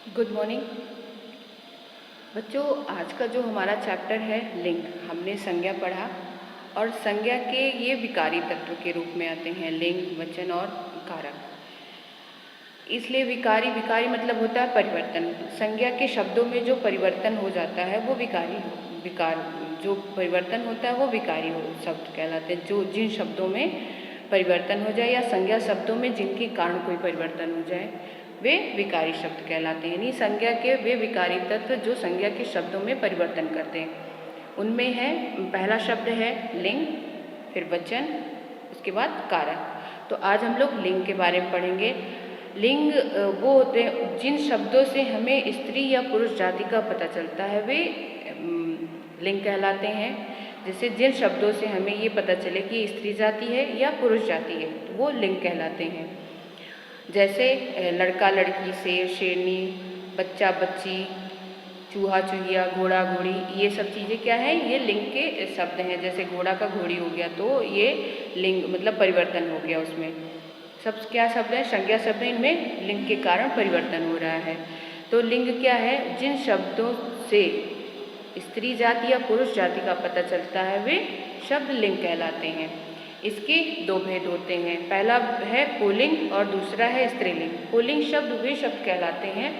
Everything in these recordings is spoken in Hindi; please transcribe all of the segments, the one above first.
गुड मॉर्निंग बच्चों। आज का जो हमारा चैप्टर है लिंग, हमने संज्ञा पढ़ा और संज्ञा के ये विकारी तत्व के रूप में आते हैं लिंग, वचन और कारक। इसलिए विकारी मतलब होता है परिवर्तन। संज्ञा के शब्दों में जो परिवर्तन हो जाता है वो विकार जो परिवर्तन होता है वो विकारी शब्द कहलाते हैं। जो जिन शब्दों में परिवर्तन हो जाए या संज्ञा शब्दों में जिनके कारण कोई परिवर्तन हो जाए वे विकारी शब्द कहलाते हैं। यानी संज्ञा के वे विकारी तत्व जो संज्ञा के शब्दों में परिवर्तन करते हैं। उनमें है, पहला शब्द है लिंग, फिर वचन, उसके बाद कारक। तो आज हम लोग लिंग के बारे में पढ़ेंगे। लिंग वो होते हैं जिन शब्दों से हमें स्त्री या पुरुष जाति का पता चलता है वे लिंग कहलाते हैं। जैसे जिन शब्दों से हमें ये पता चले कि स्त्री जाति है या पुरुष जाति है तो वो लिंग कहलाते हैं। जैसे लड़का लड़की, शेर शेरनी, बच्चा बच्ची, चूहा चूहिया, घोड़ा घोड़ी, ये सब चीज़ें क्या है, ये लिंग के शब्द हैं। जैसे घोड़ा का घोड़ी हो गया तो ये लिंग मतलब परिवर्तन हो गया। उसमें सब क्या शब्द है, संज्ञा शब्द है, इनमें लिंग के कारण परिवर्तन हो रहा है। तो लिंग क्या है, जिन शब्दों से स्त्री जाति या पुरुष जाति का पता चलता है वे शब्द लिंग कहलाते हैं। इसके दो भेद होते हैं, पहला है पुल्लिंग और दूसरा है स्त्रीलिंग। पुल्लिंग शब्द वे शब्द कहलाते हैं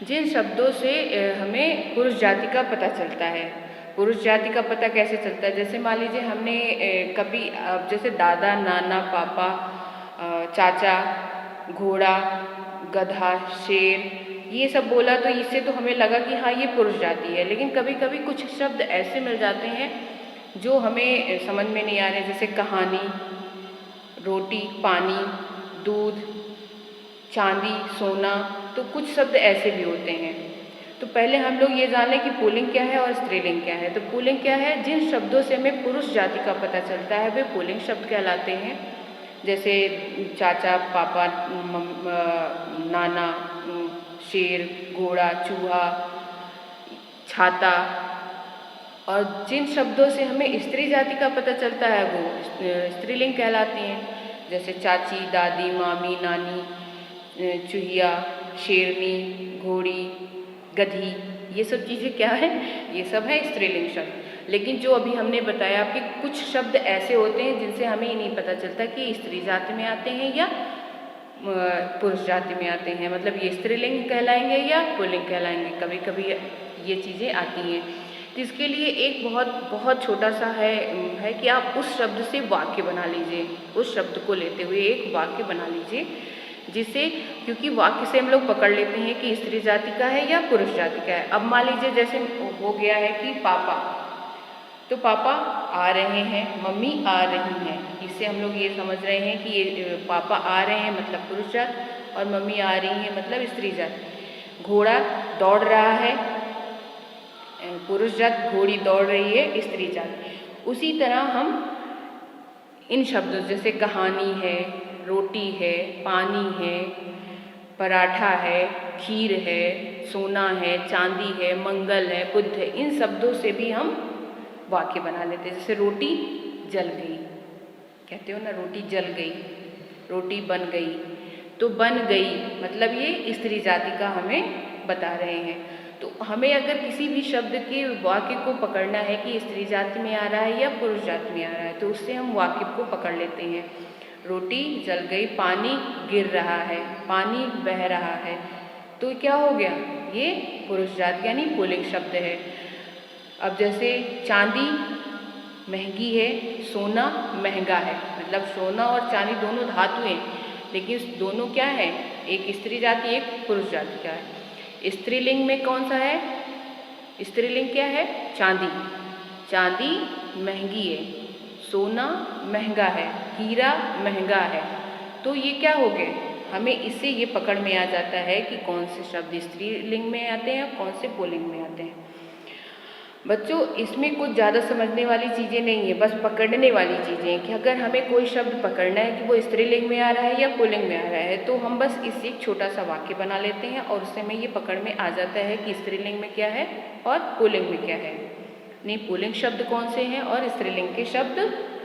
जिन शब्दों से हमें पुरुष जाति का पता चलता है। पुरुष जाति का पता कैसे चलता है, जैसे मान लीजिए हमने कभी जैसे दादा, नाना, पापा, चाचा, घोड़ा, गधा, शेर, ये सब बोला तो इससे तो हमें लगा कि हाँ ये पुरुष जाति है। लेकिन कभी कभी कुछ शब्द ऐसे मिल जाते हैं जो हमें समझ में नहीं आ रहे, जैसे कहानी, रोटी, पानी, दूध, चांदी, सोना, तो कुछ शब्द ऐसे भी होते हैं। तो पहले हम लोग ये जान लें कि पुल्लिंग क्या है और स्त्रीलिंग क्या है। तो पुल्लिंग क्या है, जिन शब्दों से हमें पुरुष जाति का पता चलता है वे पुल्लिंग शब्द कहलाते हैं। जैसे चाचा, पापा, नाना, शेर, घोड़ा, चूहा, छाता। और जिन शब्दों से हमें स्त्री जाति का पता चलता है वो स्त्रीलिंग कहलाती हैं। जैसे चाची, दादी, मामी, नानी, चूहिया, शेरनी, घोड़ी, गधी, ये सब चीज़ें क्या है, ये सब है स्त्रीलिंग शब्द। लेकिन जो अभी हमने बताया कि कुछ शब्द ऐसे होते हैं जिनसे हमें ये नहीं पता चलता कि स्त्री जाति में आते हैं या पुरुष जाति में आते हैं, मतलब ये स्त्रीलिंग कहलाएंगे या पुल्लिंग कहलाएंगे। कभी कभी ये चीज़ें आती हैं। तो इसके लिए एक बहुत छोटा सा है कि आप उस शब्द से वाक्य बना लीजिए। उस शब्द को लेते हुए एक वाक्य बना लीजिए जिसे, क्योंकि वाक्य से हम लोग पकड़ लेते हैं कि स्त्री जाति का है या पुरुष जाति का है। अब मान लीजिए जैसे हो गया है कि पापा, तो पापा आ रहे हैं, मम्मी आ रही हैं। इससे हम लोग ये समझ रहे हैं कि ये पापा आ रहे हैं मतलब पुरुष जात और मम्मी आ रही है मतलब स्त्री जात। घोड़ा दौड़ रहा है, पुरुष जात, घोड़ी दौड़ रही है स्त्री जात। उसी तरह हम इन शब्दों जैसे कहानी है, रोटी है, पानी है, पराठा है, खीर है, सोना है, चांदी है, मंगल है, बुध है, इन शब्दों से भी हम वाक्य बना लेते हैं। जैसे रोटी जल गई, कहते हो ना रोटी जल गई, रोटी बन गई। तो बन गई मतलब ये स्त्री जाति का हमें बता रहे हैं। तो हमें अगर किसी भी शब्द के वाक्य को पकड़ना है कि स्त्री जाति में आ रहा है या पुरुष जाति में आ रहा है तो उससे हम वाक्य को पकड़ लेते हैं। रोटी जल गई, पानी गिर रहा है, पानी बह रहा है, तो क्या हो गया, ये पुरुष जाति यानी पुल्लिंग शब्द है। अब जैसे चांदी महंगी है, सोना महंगा है, मतलब सोना और चांदी दोनों धातु हैं, लेकिन दोनों क्या है, एक स्त्री जाति एक पुरुष जाति का है। स्त्रीलिंग में कौन सा है, स्त्रीलिंग क्या है, चांदी। चांदी महंगी है, सोना महंगा है, हीरा महंगा है। तो ये क्या हो गए, हमें इससे ये पकड़ में आ जाता है कि कौन से शब्द स्त्रीलिंग में आते हैं और कौन से पुल्लिंग में आते हैं। बच्चों इसमें कुछ ज़्यादा समझने वाली चीज़ें नहीं है, बस पकड़ने वाली चीज़ें हैं कि अगर हमें कोई शब्द पकड़ना है कि वो स्त्रीलिंग में आ रहा है या पुल्लिंग में आ रहा है तो हम बस इससे एक छोटा सा वाक्य बना लेते हैं और उससे हमें ये पकड़ में आ जाता है कि स्त्रीलिंग में क्या है और पुल्लिंग में क्या है। नहीं, पुल्लिंग शब्द कौन से हैं और स्त्रीलिंग के शब्द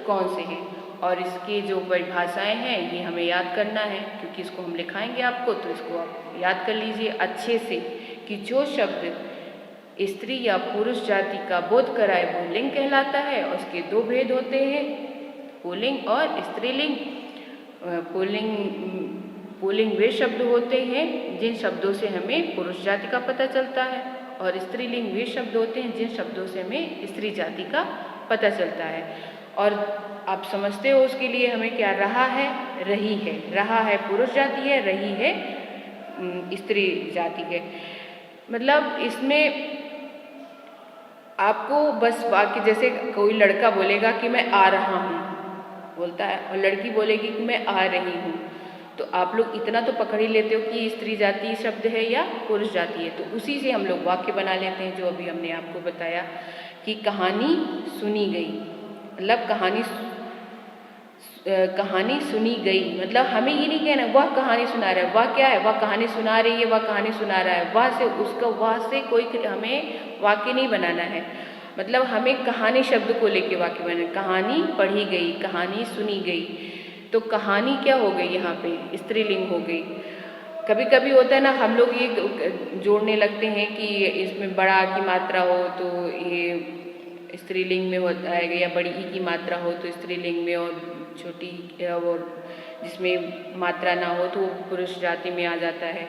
कौन से हैं। और इसकी जो परिभाषाएं हैं ये हमें याद करना है, क्योंकि इसको हम लिखाएंगे आपको, तो इसको आप याद कर लीजिए अच्छे से कि जो शब्द स्त्री या पुरुष जाति का बोध कराए वो लिंग कहलाता है। और उसके दो भेद होते हैं, पुल्लिंग और स्त्रीलिंग। पुल्लिंग वे शब्द होते हैं जिन शब्दों से हमें पुरुष जाति का पता चलता है, और स्त्रीलिंग वे शब्द होते हैं जिन शब्दों से हमें स्त्री जाति का पता चलता है। और आप समझते हो उसके लिए हमें क्या रहा है, रही है। रहा है पुरुष जाति है, रही है स्त्री जाति है। मतलब इसमें आपको बस वाक्य, जैसे कोई लड़का बोलेगा कि मैं आ रहा हूँ बोलता है, और लड़की बोलेगी कि मैं आ रही हूँ, तो आप लोग इतना तो पकड़ ही लेते हो कि स्त्री जाति शब्द है या पुरुष जाति है। तो उसी से हम लोग वाक्य बना लेते हैं, जो अभी हमने आपको बताया कि कहानी सुनी गई। मतलब कहानी सुनी गई, मतलब हमें ये नहीं कहना वह कहानी सुना रहा है, वह क्या है, वह कहानी सुना रही है, वह कहानी सुना रहा है, वह से कोई हमें वाक्य नहीं बनाना है। मतलब हमें कहानी शब्द को लेके वाक्य बनाना। कहानी पढ़ी गई, कहानी सुनी गई, तो कहानी क्या हो गई, यहाँ पे स्त्रीलिंग हो गई। कभी कभी होता है ना, हम लोग ये जोड़ने लगते हैं कि इसमें बड़ा की मात्रा हो तो ये स्त्रीलिंग में होता है, या बड़ी ई की मात्रा हो तो स्त्रीलिंग में, और छोटी और जिसमें मात्रा ना हो तो पुरुष जाति में आ जाता है।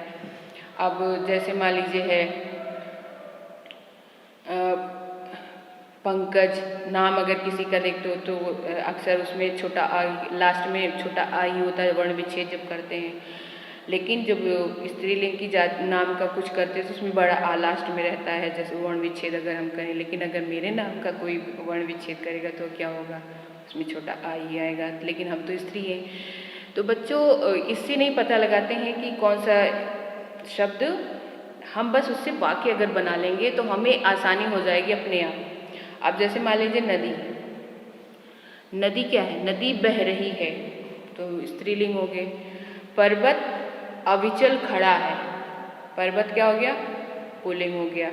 अब जैसे मान लीजिए है पंकज नाम अगर किसी का देखते हो तो अक्सर उसमें छोटा आ, लास्ट में छोटा आ ही होता है, वर्ण विच्छेद जब करते हैं। लेकिन जब स्त्रीलिंग की नाम का कुछ करते हैं तो उसमें बड़ा आ लास्ट में रहता है, जैसे वर्ण विच्छेद अगर हम करें। लेकिन अगर मेरे नाम का कोई वर्ण विच्छेद करेगा तो क्या होगा, उसमें छोटा आ ही आएगा। लेकिन हम तो स्त्री हैं। तो बच्चों इससे नहीं पता लगाते हैं कि कौन सा शब्द, हम बस उससे वाक्य अगर बना लेंगे तो हमें आसानी हो जाएगी अपने आप। अब जैसे मान लीजिए नदी, नदी क्या है, नदी बह रही है तो स्त्रीलिंग हो गए। पर्वत अविचल खड़ा है, पर्वत क्या हो गया, पुल्लिंग हो गया।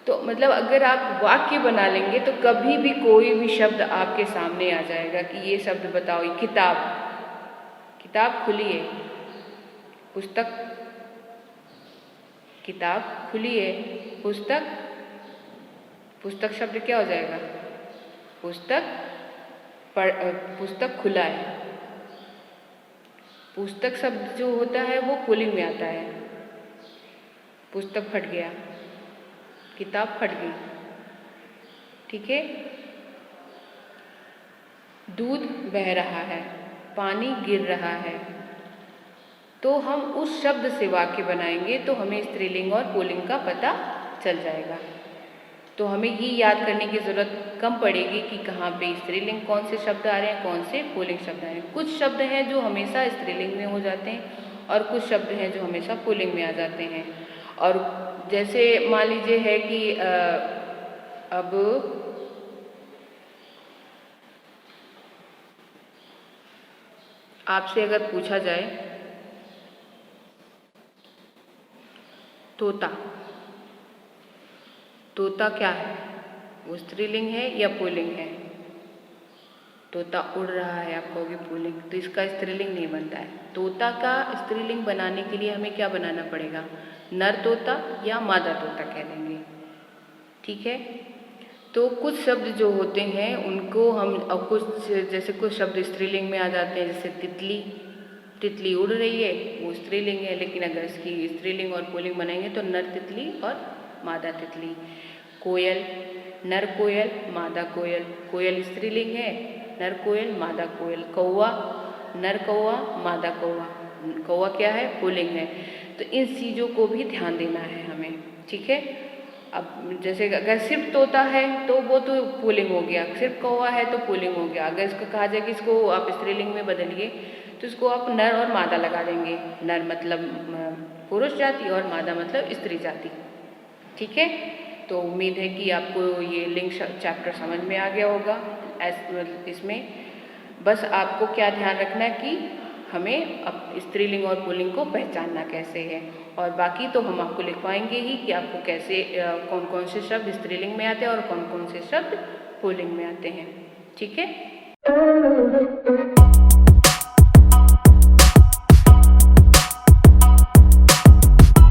तो मतलब अगर आप वाक्य बना लेंगे तो कभी भी कोई भी शब्द आपके सामने आ जाएगा कि ये शब्द बताओ। ये किताब, किताब खुली है, पुस्तक, किताब खुली है, पुस्तक, पुस्तक शब्द क्या हो जाएगा, पुस्तक, पुस्तक खुला है। पुस्तक शब्द जो होता है वो पुल्लिंग में आता है। पुस्तक फट गया, किताब फट गई, ठीक है। दूध बह रहा है, पानी गिर रहा है। तो हम उस शब्द से वाक्य बनाएंगे तो हमें स्त्रीलिंग और पुल्लिंग का पता चल जाएगा। तो हमें ये याद करने की ज़रूरत कम पड़ेगी कि कहाँ पे स्त्रीलिंग, कौन से शब्द आ रहे हैं, कौन से पुल्लिंग शब्द आ रहे हैं। कुछ शब्द हैं जो हमेशा स्त्रीलिंग में हो जाते हैं और कुछ शब्द हैं जो हमेशा पुल्लिंग में आ जाते हैं। और जैसे मान लीजिए है कि अब आपसे अगर पूछा जाए तोता, तोता क्या है, वो स्त्रीलिंग है या पुल्लिंग है? तोता उड़ रहा है, आप कहोगे पुल्लिंग, तो इसका स्त्रीलिंग नहीं बनता है। तोता का स्त्रीलिंग बनाने के लिए हमें क्या बनाना पड़ेगा, नर तोता या मादा तोता कह देंगे, ठीक है। तो कुछ शब्द जो होते हैं उनको हम, अब कुछ जैसे कुछ शब्द स्त्रीलिंग में आ जाते हैं, जैसे तितली, तितली उड़ रही है, वो स्त्रीलिंग है। लेकिन अगर इसकी स्त्रीलिंग और पुल्लिंग बनाएंगे तो नर तितली और मादा तितली। कोयल, नर कोयल, मादा कोयल, कोयल स्त्रीलिंग है, नर कोयल, मादा कोयल। कौवा, नर कौवा, मादा कौवा, कौवा क्या है, पुल्लिंग है। तो इन चीज़ों को भी ध्यान देना है हमें, ठीक है। अब जैसे अगर सिर्फ तोता है तो वो तो पुल्लिंग हो गया, सिर्फ कौवा है तो पुल्लिंग हो गया। अगर इसको कहा जाए कि इसको आप स्त्रीलिंग में बदलिए तो इसको आप नर और मादा लगा देंगे। नर मतलब पुरुष जाति और मादा मतलब स्त्री जाति, ठीक है। तो उम्मीद है कि आपको ये लिंग चैप्टर समझ में आ गया होगा। इसमें बस आपको क्या ध्यान रखना है कि हमें अब स्त्रीलिंग और पुल्लिंग को पहचानना कैसे है, और बाकी तो हम आपको लिखवाएंगे ही कि आपको कैसे कौन कौन से शब्द स्त्रीलिंग में आते हैं और कौन कौन से शब्द पुल्लिंग में आते हैं, ठीक है।